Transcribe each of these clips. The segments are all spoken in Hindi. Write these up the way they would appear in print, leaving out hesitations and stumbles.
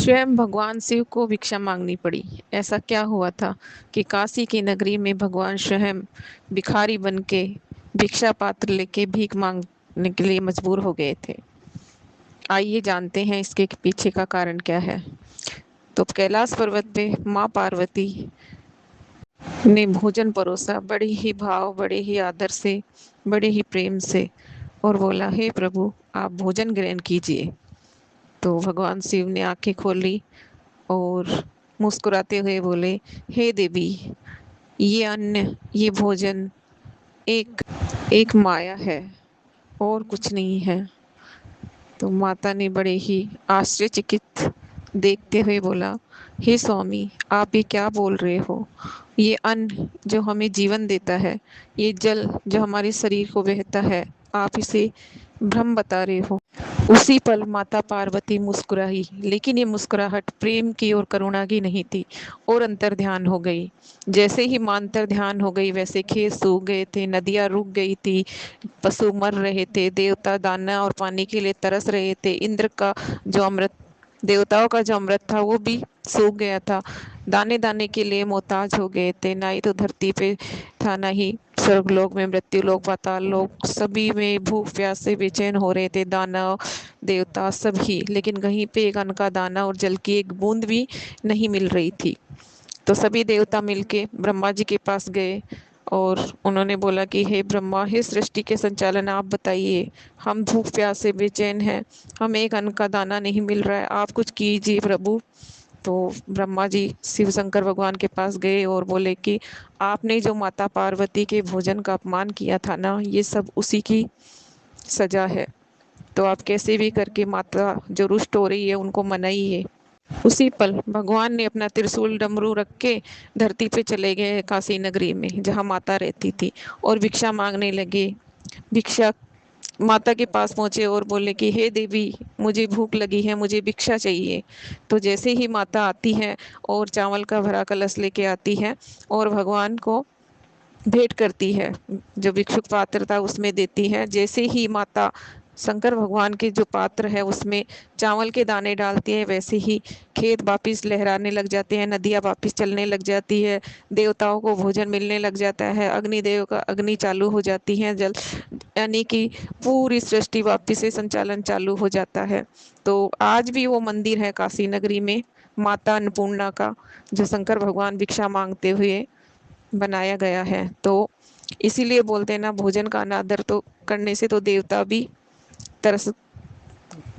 स्वयं भगवान शिव को भिक्षा मांगनी पड़ी। ऐसा क्या हुआ था कि काशी की नगरी में भगवान स्वयं भिखारी बन के भिक्षा पात्र लेके भीख मांगने के लिए मजबूर हो गए थे। आइए जानते हैं इसके पीछे का कारण क्या है। तो कैलाश पर्वत पे माँ पार्वती ने भोजन परोसा, बड़े ही भाव, बड़े ही आदर से, बड़े ही प्रेम से, और बोला, हे प्रभु, आप भोजन ग्रहण कीजिए। तो भगवान शिव ने आंखें खोली और मुस्कुराते हुए बोले, हे देवी, ये अन्न, ये भोजन एक एक माया है और कुछ नहीं है। तो माता ने बड़े ही आश्चर्यचकित देखते हुए बोला, हे स्वामी, आप ये क्या बोल रहे हो? ये अन्न जो हमें जीवन देता है, ये जल जो हमारे शरीर को बहता है, आप इसे भ्रम बता रहे हो। उसी पल माता पार्वती मुस्कुराई, लेकिन ये मुस्कुराहट प्रेम की और करुणा की नहीं थी, और अंतर ध्यान हो गई। जैसे ही मां अंतर ध्यान हो गई, वैसे खेत सूख गए थे, नदियां रुक गई थी, पशु मर रहे थे, देवता दाना और पानी के लिए तरस रहे थे, इंद्र का जो अमृत, देवताओं का जो अमृत था वो भी सूख गया था, दाने दाने के लिए मोहताज हो गए थे। ना ही तो धरती पे था, ना ही स्वर्गलोक में, मृत्यु लोक, पाताल लोक, सभी में भूख प्यास से बेचैन हो रहे थे, दानव देवता सभी। लेकिन कहीं पे एक अन्न का दाना और जल की एक बूंद भी नहीं मिल रही थी। तो सभी देवता मिलके ब्रह्मा जी के पास गए और उन्होंने बोला कि हे ब्रह्मा, हे सृष्टि के संचालन, आप बताइए, हम भूख प्यास से बेचैन हैं, हमें एक अन्न का दाना नहीं मिल रहा है, आप कुछ कीजिए प्रभु। तो ब्रह्मा जी शिव शंकर भगवान के पास गए और बोले कि आपने जो माता पार्वती के भोजन का अपमान किया था ना, ये सब उसी की सजा है। तो आप कैसे भी करके माता जो रुष्ट हो रही है उनको मनाइए। उसी पल भगवान ने अपना त्रिशूल डमरू रख के धरती पे चले गए काशी नगरी में जहाँ माता रहती थी, और भिक्षा मांगने लगे। भिक्षा माता के पास पहुंचे और बोले कि हे देवी, मुझे भूख लगी है, मुझे भिक्षा चाहिए। तो जैसे ही माता आती है और चावल का भरा कलश लेके आती है और भगवान को भेंट करती है, जो भिक्षुक पात्र था उसमें देती है, जैसे ही माता शंकर भगवान के जो पात्र है उसमें चावल के दाने डालती है, वैसे ही खेत वापिस लहराने लग जाते हैं, नदियाँ वापिस चलने लग जाती है, देवताओं को भोजन मिलने लग जाता है, अग्निदेव का अग्नि चालू हो जाती है, जल यानी कि पूरी सृष्टि वापिस से संचालन चालू हो जाता है। तो आज भी वो मंदिर है काशी नगरी में, माता अन्नपूर्णा का, जो शंकर भगवान भिक्षा मांगते हुए बनाया गया है। तो इसीलिए बोलते हैं ना, भोजन का अनादर तो करने से तो देवता भी तरस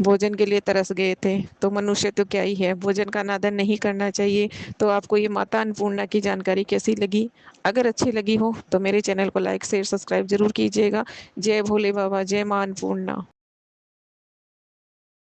भोजन के लिए तरस गए थे, तो मनुष्य तो क्या ही है, भोजन का अनादर नहीं करना चाहिए। तो आपको ये माता अन्नपूर्णा की जानकारी कैसी लगी? अगर अच्छी लगी हो तो मेरे चैनल को लाइक शेयर सब्सक्राइब जरूर कीजिएगा। जय भोले बाबा, जय मां अन्नपूर्णा।